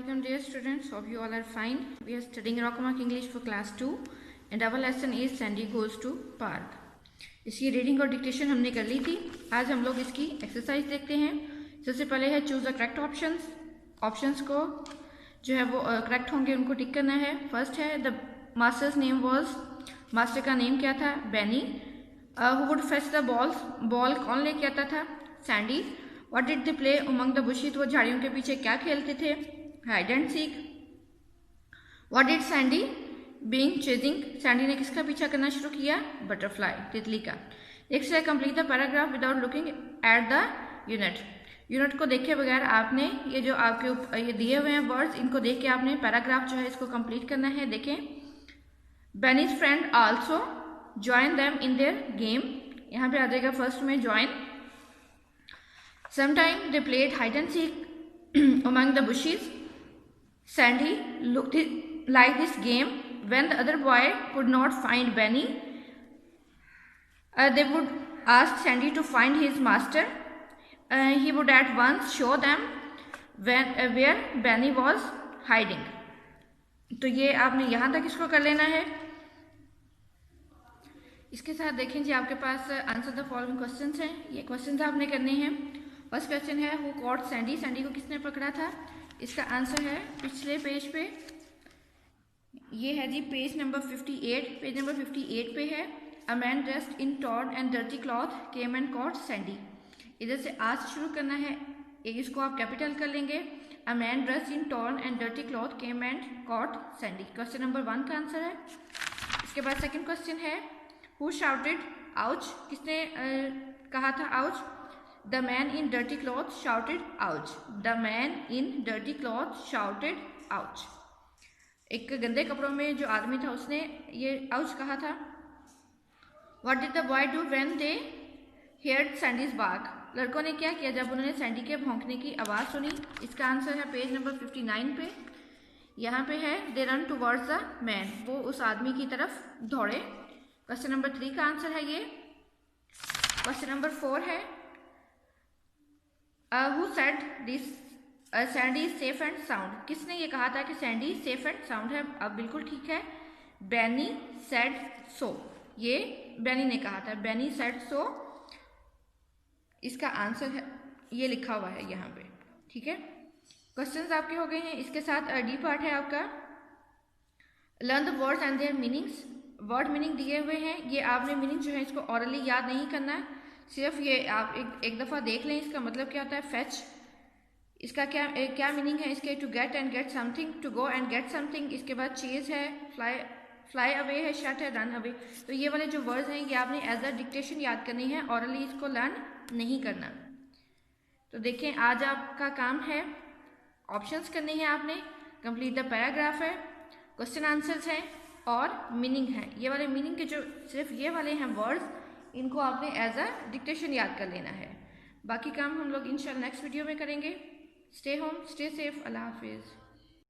Assalamualaikum dear students, hope you all are fine. We are studying Rockmark English for class 2 and our lesson is Sandy goes to park. इसकी reading और dictation हमने कर ली थी. आज हम लोग इसकी एक्सरसाइज देखते हैं. सबसे पहले है choose the correct options. Options को जो है वो करेक्ट होंगे उनको टिक करना है. फर्स्ट है the master's name was, master का नेम क्या था? Benny. Who would fetch the ball कौन लेके आता था? Sandy. What did they play among the bushes? वो झाड़ियों के पीछे क्या खेलते थे? Hide and seek. What did Sandy being chasing? Sandy ने किसका पीछा करना शुरू किया? Butterfly, तितली का. नेक्स्ट है complete the paragraph without looking at the unit. Unit को देखे बगैर आपने ये जो आपके ये दिए हुए हैं वर्ड्स, इनको देख के आपने पैराग्राफ जो है इसको कंप्लीट करना है. देखें, Benny's friend also join them in their game. यहाँ पे आ जाएगा फर्स्ट में join. Sometime they played hide and seek among the bushes. Sandy looked like this game. When the other boy could not find Benny, they would ask Sandy to find his master. He would at once show them where Benny was hiding. तो ये आपने यहाँ तक इसको कर लेना है. इसके साथ देखें जी आपके पास आंसर द फॉलोइंग क्वेश्चंस हैं. ये क्वेश्चंस आपने करने हैं. फर्स्ट क्वेश्चन है हु कॉट सैंडी. सैंडी को किसने पकड़ा था? इसका आंसर है पिछले पेज पे, ये है जी पेज नंबर 58. पेज नंबर 58 पे है a man dressed in torn and dirty cloth came and caught Sandy. इधर से आज से शुरू करना है. इसको आप कैपिटल कर लेंगे. A man dressed in torn and dirty cloth came and caught Sandy. Question number 1 का आंसर है. इसके बाद सेकेंड क्वेश्चन है हु शाउटेड आउच. किसने कहा था ouch? The man in dirty clothes shouted ouch. The man in dirty clothes shouted ouch. एक गंदे कपड़ों में जो आदमी था उसने ये ouch कहा था. What did the boy do when they heard Sandy's bark? लड़कों ने क्या किया जब उन्होंने सैंडी के भौंकने की आवाज़ सुनी? इसका आंसर है पेज नंबर 59 पे. यहाँ पे है they run towards the man. वो उस आदमी की तरफ दौड़े. क्वेश्चन नंबर 3 का आंसर है ये. क्वेश्चन नंबर 4 है who said this Sandy safe and sound. किसने ये कहा था कि सैंडी सेफ एंड साउंड है? अब बिल्कुल ठीक है. बैनी सेड सो. ये बैनी ने कहा था. बैनी सेड सो इसका आंसर है, ये लिखा हुआ है यहाँ पे. ठीक है, क्वेश्चंस आपके हो गए हैं. इसके साथ डी पार्ट है आपका learn the words and there meanings. Word meaning दिए हुए हैं. ये आपने मीनिंग जो है इसको ऑरली याद नहीं करना है. सिर्फ ये आप एक दफ़ा देख लें. इसका मतलब क्या होता है? फैच. इसका क्या मीनिंग है इसके? To get and get something, to go and get something. इसके बाद चेज है, फ्लाई अवे है, शट है, रन अवे. तो ये वाले जो वर्ड्स हैं ये आपने एज अ डिक्टेशन याद करनी है, ऑरली इसको लर्न नहीं करना. तो देखें, आज आपका काम है ऑप्शंस करने हैं आपने. कंप्लीट द पैराग्राफ है, क्वेश्चन आंसर्स हैं और मीनिंग है. ये वाले मीनिंग के जो सिर्फ ये वाले हैं वर्ड्स, इनको आपने एज अ डिक्टेशन याद कर लेना है. बाकी काम हम लोग इंशाल्लाह नेक्स्ट वीडियो में करेंगे. Stay home, stay safe. अल्लाह हाफिज़.